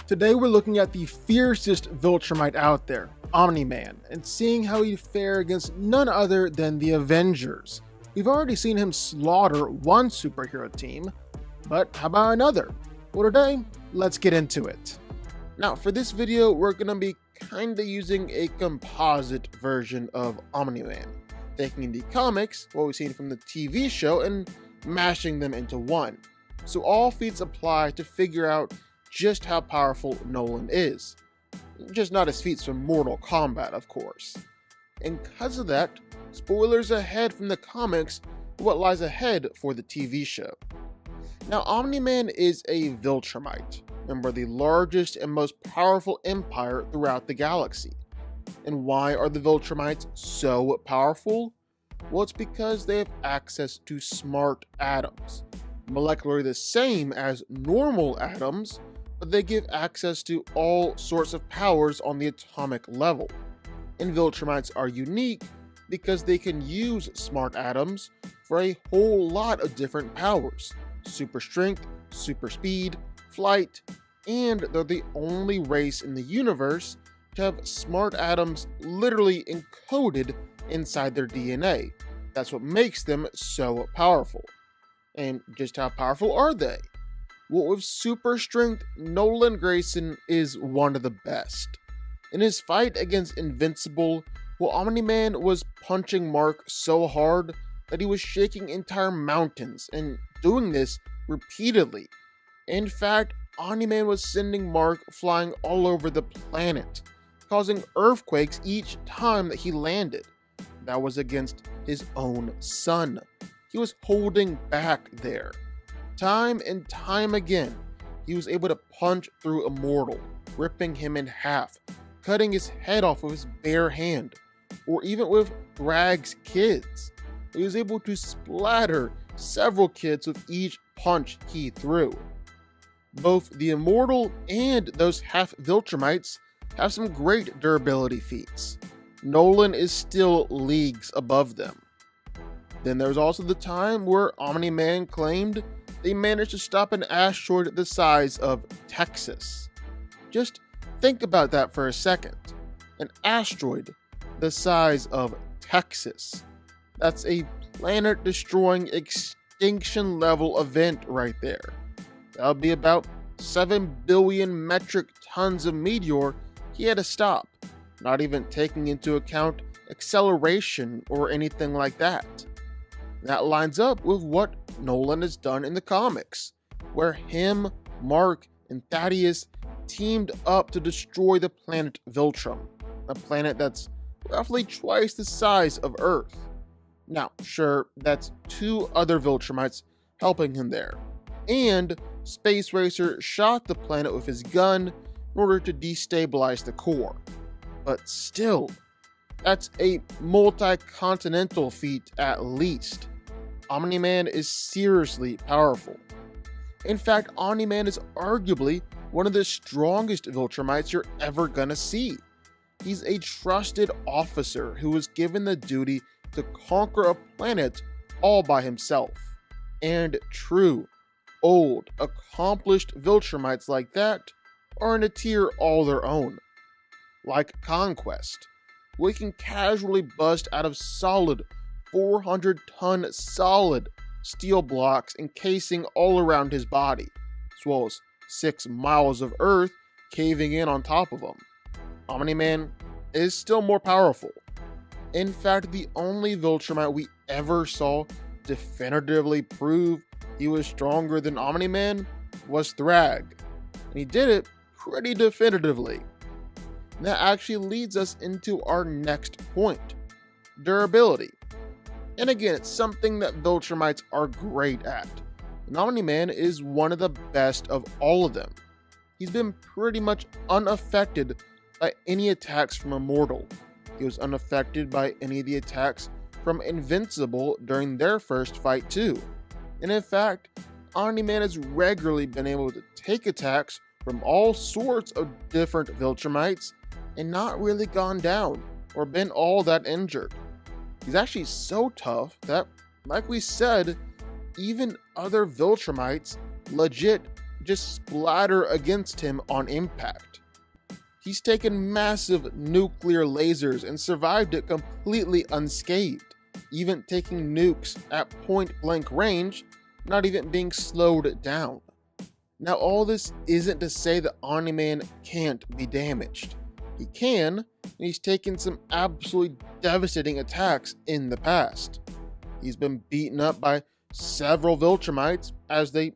Today we're looking at the fiercest Viltrumite out there, Omni-Man, and seeing how he'd fare against none other than the Avengers. We've already seen him slaughter one superhero team, but how about another? Well, today, let's get into it. Now, for this video, we're going to be kinda using a composite version of Omni-Man, taking the comics, what we've seen from the TV show, and mashing them into one. So all feats apply to figure out just how powerful Nolan is. Just not his feats from Mortal Kombat, of course. And because of that, spoilers ahead from the comics for what lies ahead for the TV show. Now, Omni-Man is a Viltrumite, member of the largest and most powerful empire throughout the galaxy. And why are the Viltrumites so powerful? Well, it's because they have access to smart atoms, molecularly the same as normal atoms, but they give access to all sorts of powers on the atomic level. And Viltrumites are unique because they can use smart atoms for a whole lot of different powers: super strength, super speed, flight, and they're the only race in the universe to have smart atoms literally encoded inside their DNA. That's what makes them so powerful. And just how powerful are they? Well, with super strength, Nolan Grayson is one of the best. In his fight against Invincible, Omni-Man was punching Mark so hard that he was shaking entire mountains, and doing this repeatedly. In fact, Omni-Man was sending Mark flying all over the planet, causing earthquakes each time that he landed. That was against his own son. He was holding back there. Time and time again, he was able to punch through Immortal, ripping him in half, cutting his head off with his bare hand, or even with Thrag's kids. He was able to splatter several kids with each punch he threw. Both the Immortal and those half Viltrumites have some great durability feats. Nolan is still leagues above them. Then there's also the time where Omni-Man claimed they managed to stop an asteroid the size of Texas. Just think about that for a second. An asteroid the size of Texas. That's a planet-destroying extinction level event right there. That would be about 7 billion metric tons of meteor he had to stop, not even taking into account acceleration or anything like that. That lines up with what Nolan has done in the comics, where him, Mark, and Thaddeus teamed up to destroy the planet Viltrum, a planet that's roughly twice the size of Earth. Now, sure, that's 2 other Viltrumites helping him there, and Space Racer shot the planet with his gun in order to destabilize the core. But still, that's a multi-continental feat at least. Omni-Man is seriously powerful. In fact, Omni-Man is arguably one of the strongest Viltrumites you're ever gonna see. He's a trusted officer who was given the duty to conquer a planet all by himself. And true, old, accomplished Viltrumites like that are in a tier all their own. Like Conquest, we can casually bust out of solid 400-ton solid steel blocks encasing all around his body, as well as 6 miles of earth caving in on top of him. Omni-Man is still more powerful. In fact, the only Viltrumite we ever saw definitively prove he was stronger than Omni-Man was Thrag, and he did it pretty definitively. And that actually leads us into our next point: durability. And again, it's something that Viltrumites are great at. And Omni-Man is one of the best of all of them. He's been pretty much unaffected by any attacks from Immortal. He was unaffected by any of the attacks from Invincible during their first fight too. And in fact, Omni-Man has regularly been able to take attacks from all sorts of different Viltrumites and not really gone down or been all that injured. He's actually so tough that, like we said, even other Viltrumites legit just splatter against him on impact. He's taken massive nuclear lasers and survived it completely unscathed, even taking nukes at point blank range, not even being slowed down. Now all this isn't to say that Omni-Man can't be damaged. He can, and he's taken some absolutely devastating attacks in the past. He's been beaten up by several Viltrumites as they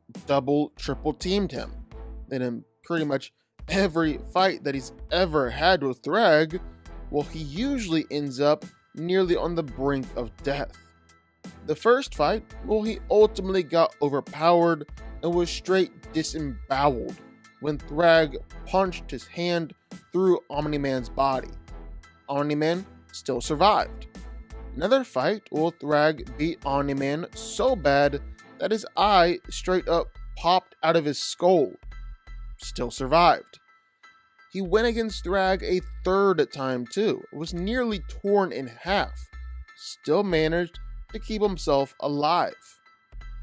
triple teamed him. And in pretty much every fight that he's ever had with Thrag, well, he usually ends up nearly on the brink of death. The first fight, well, he ultimately got overpowered and was straight disemboweled when Thrag punched his hand through Omni-Man's body. Omni-Man still survived. Another fight, well, Thrag beat Omni-Man so bad that his eye straight up popped out of his skull. Still survived. He went against Thrag a third time too. It was nearly torn in half. Still managed to keep himself alive.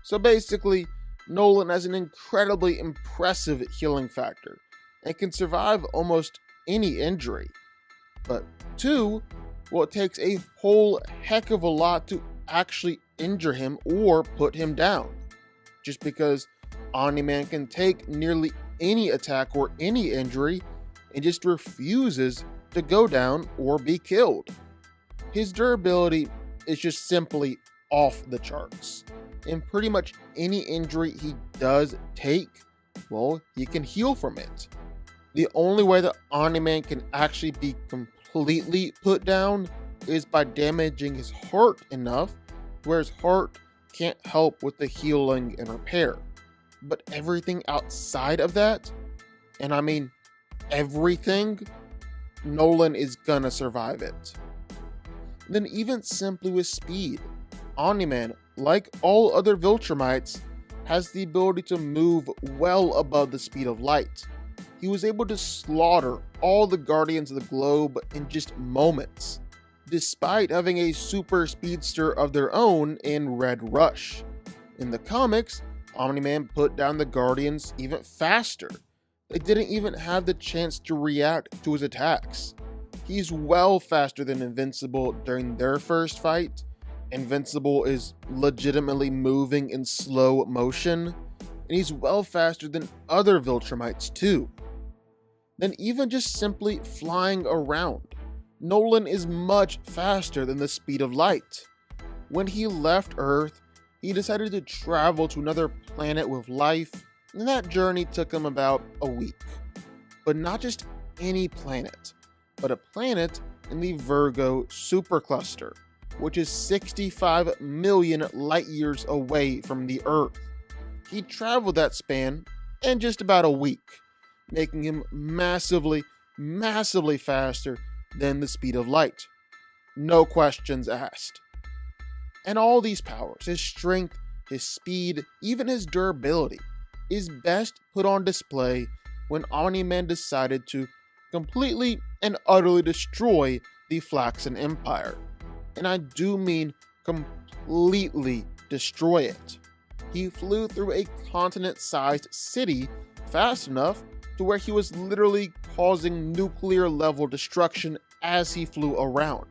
So basically, Nolan has an incredibly impressive healing factor and can survive almost any injury. But two, well, it takes a whole heck of a lot to actually injure him or put him down. Just because Omni-Man can take nearly any attack or any injury and just refuses to go down or be killed. His durability is just simply off the charts. And pretty much any injury he does take, well, he can heal from it. The only way that Omni-Man can actually be completely put down is by damaging his heart enough where his heart can't help with the healing and repair. But everything outside of that, and I mean everything, Nolan is gonna survive it. Then even simply with speed, Omni-Man, like all other Viltrumites, has the ability to move well above the speed of light. He was able to slaughter all the Guardians of the Globe in just moments, despite having a super speedster of their own in Red Rush. In the comics, Omni-Man put down the Guardians even faster. They didn't even have the chance to react to his attacks. He's well faster than Invincible during their first fight. Invincible is legitimately moving in slow motion, and he's well faster than other Viltrumites too. Then even just simply flying around, Nolan is much faster than the speed of light. When he left Earth, he decided to travel to another planet with life, and that journey took him about a week. But not just any planet, but a planet in the Virgo supercluster, which is 65 million light years away from the Earth. He traveled that span in just about a week, making him massively faster than the speed of light. No questions asked. And all these powers, his strength, his speed, even his durability, is best put on display when Omni-Man decided to completely and utterly destroy the Flaxan Empire. And I do mean completely destroy it. He flew through a continent-sized city fast enough to where he was literally causing nuclear-level destruction as he flew around.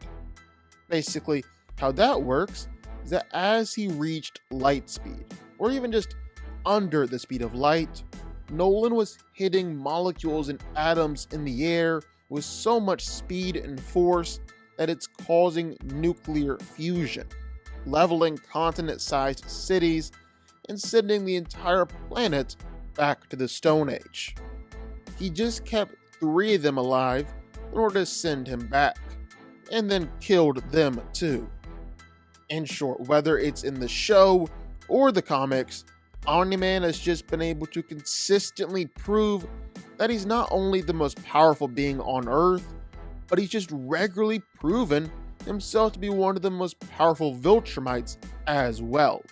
Basically, how that works is that as he reached light speed, or even just under the speed of light, Nolan was hitting molecules and atoms in the air with so much speed and force that it's causing nuclear fusion, leveling continent-sized cities and sending the entire planet back to the Stone Age. He just kept 3 of them alive in order to send him back, and then killed them too. In short, whether it's in the show or the comics, Omni-Man has just been able to consistently prove that he's not only the most powerful being on Earth, but he's just regularly proven himself to be one of the most powerful Viltrumites as well.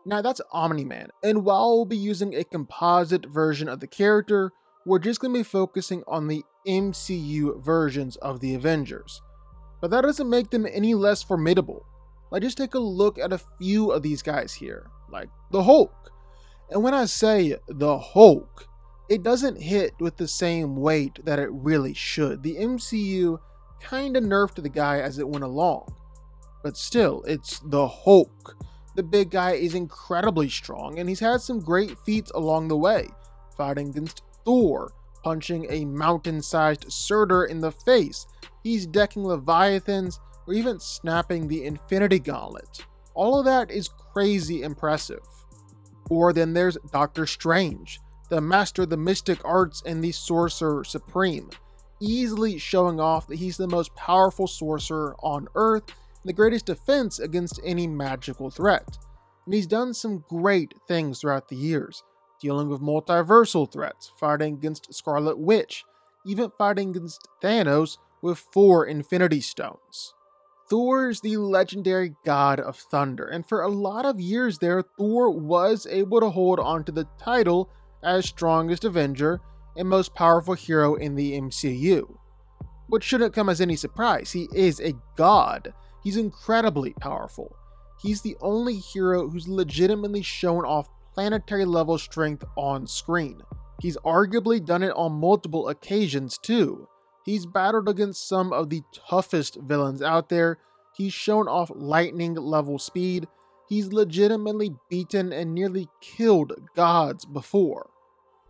Now that's Omni-Man, and while we'll be using a composite version of the character, we're just going to be focusing on the MCU versions of the Avengers. But that doesn't make them any less formidable. Like, just take a look at a few of these guys here, like the Hulk. And when I say the Hulk, it doesn't hit with the same weight that it really should. The MCU kinda nerfed the guy as it went along. But still, it's the Hulk. The big guy is incredibly strong, and he's had some great feats along the way, fighting against Thor, punching a mountain-sized Surtur in the face, he's decking Leviathans, or even snapping the Infinity Gauntlet. All of that is crazy impressive. Or then there's Doctor Strange, the master of the mystic arts and the sorcerer supreme, easily showing off that he's the most powerful sorcerer on Earth and the greatest defense against any magical threat. And he's done some great things throughout the years, dealing with multiversal threats, fighting against Scarlet Witch, even fighting against Thanos with 4 Infinity Stones. Thor is the legendary god of thunder, and for a lot of years there, Thor was able to hold onto the title as strongest Avenger and most powerful hero in the MCU. Which shouldn't come as any surprise, he is a god. He's incredibly powerful. He's the only hero who's legitimately shown off planetary level strength on screen. He's arguably done it on multiple occasions too. He's battled against some of the toughest villains out there, he's shown off lightning level speed, he's legitimately beaten and nearly killed gods before.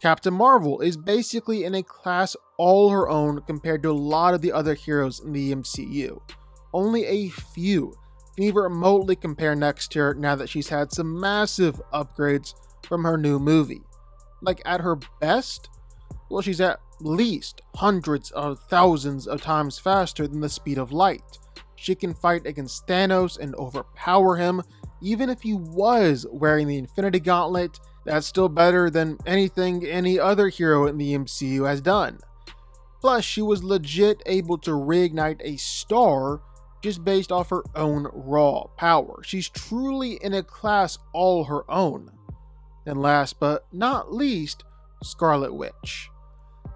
Captain Marvel is basically in a class all her own compared to a lot of the other heroes in the MCU. Only a few can even remotely compare next to her now that she's had some massive upgrades from her new movie. Like at her best, well, she's at least hundreds of thousands of times faster than the speed of light. She can fight against Thanos and overpower him. Even if he was wearing the Infinity Gauntlet, that's still better than anything any other hero in the MCU has done. Plus, she was legit able to reignite a star just based off her own raw power. She's truly in a class all her own. And last but not least, Scarlet Witch.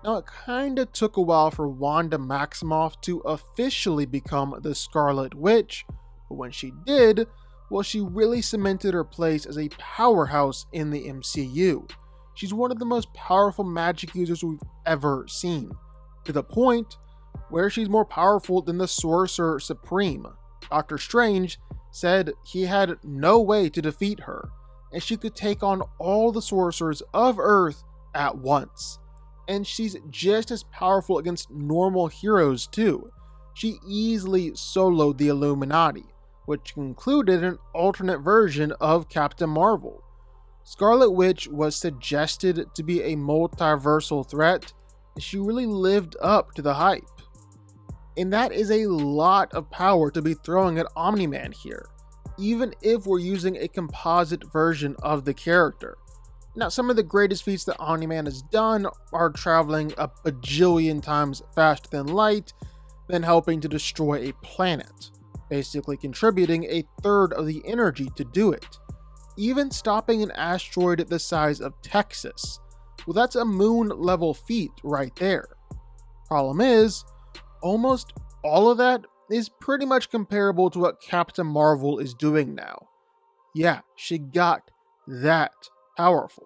Now, it kinda took a while for Wanda Maximoff to officially become the Scarlet Witch, but when she did, well, she really cemented her place as a powerhouse in the MCU. She's one of the most powerful magic users we've ever seen, to the point where she's more powerful than the Sorcerer Supreme. Doctor Strange said he had no way to defeat her, and she could take on all the sorcerers of Earth at once. And she's just as powerful against normal heroes too. She easily soloed the Illuminati, which included an alternate version of Captain Marvel. Scarlet Witch was suggested to be a multiversal threat, and she really lived up to the hype. And that is a lot of power to be throwing at Omni-Man here, even if we're using a composite version of the character. Now, some of the greatest feats that Omni-Man has done are traveling a bajillion times faster than light, then helping to destroy a planet, basically contributing a third of the energy to do it. Even stopping an asteroid the size of Texas. Well, that's a moon-level feat right there. Problem is, almost all of that is pretty much comparable to what Captain Marvel is doing now. Yeah, she got that powerful.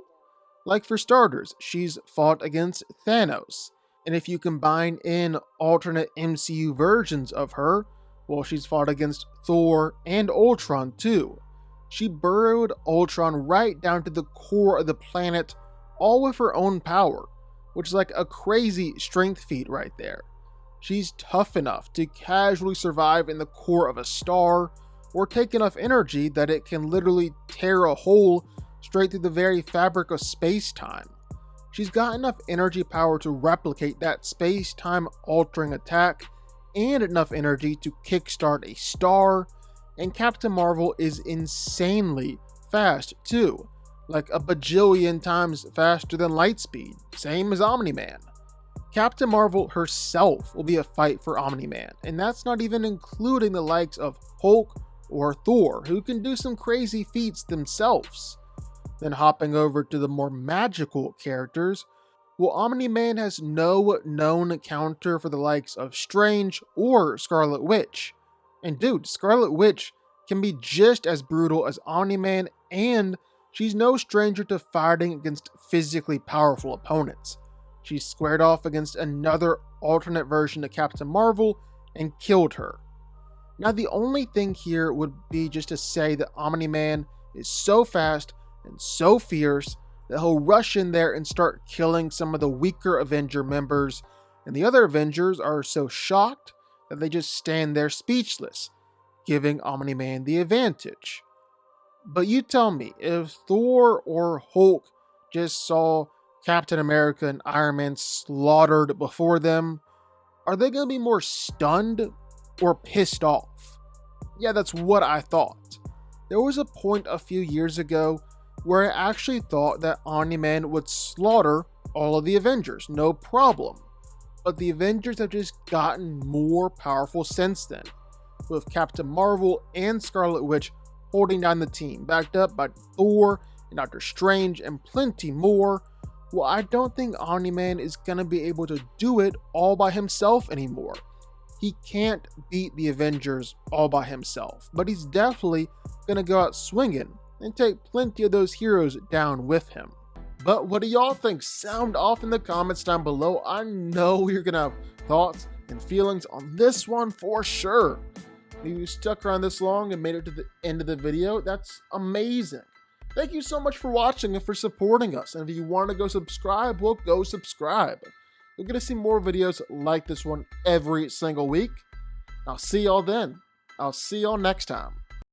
Like for starters, she's fought against Thanos, and if you combine in alternate MCU versions of her, well, she's fought against Thor and Ultron too. She burrowed Ultron right down to the core of the planet, all with her own power, which is like a crazy strength feat right there. She's tough enough to casually survive in the core of a star, or take enough energy that it can literally tear a hole straight through the very fabric of space-time. She's got enough energy power to replicate that space-time altering attack, and enough energy to kickstart a star, and Captain Marvel is insanely fast too, like a bajillion times faster than light speed, same as Omni-Man. Captain Marvel herself will be a fight for Omni-Man, and that's not even including the likes of Hulk or Thor, who can do some crazy feats themselves. Then hopping over to the more magical characters, well, Omni-Man has no known counter for the likes of Strange or Scarlet Witch. And dude, Scarlet Witch can be just as brutal as Omni-Man, and She's no stranger to fighting against physically powerful opponents. She squared off against another alternate version of Captain Marvel and killed her. Now the only thing here would be just to say that Omni-Man is so fast and so fierce that he'll rush in there and start killing some of the weaker Avenger members, and the other Avengers are so shocked that they just stand there speechless, giving Omni-Man the advantage. But you tell me, if Thor or Hulk just saw Captain America and Iron Man slaughtered before them, are they going to be more stunned or pissed off? Yeah, that's what I thought. There was a point a few years ago where I actually thought that Omni-Man would slaughter all of the Avengers, no problem. But the Avengers have just gotten more powerful since then, with Captain Marvel and Scarlet Witch holding down the team, backed up by Thor and Doctor Strange and plenty more. Well, I don't think Omni-Man is going to be able to do it all by himself anymore. He can't beat the Avengers all by himself, but he's definitely going to go out swinging and take plenty of those heroes down with him. But what do y'all think? Sound off in the comments down below. I know you're going to have thoughts and feelings on this one for sure. If you stuck around this long and made it to the end of the video, that's amazing. Thank you so much for watching and for supporting us. And if you want to go subscribe, well, go subscribe. You're going to see more videos like this one every single week. I'll see y'all then. I'll see y'all next time.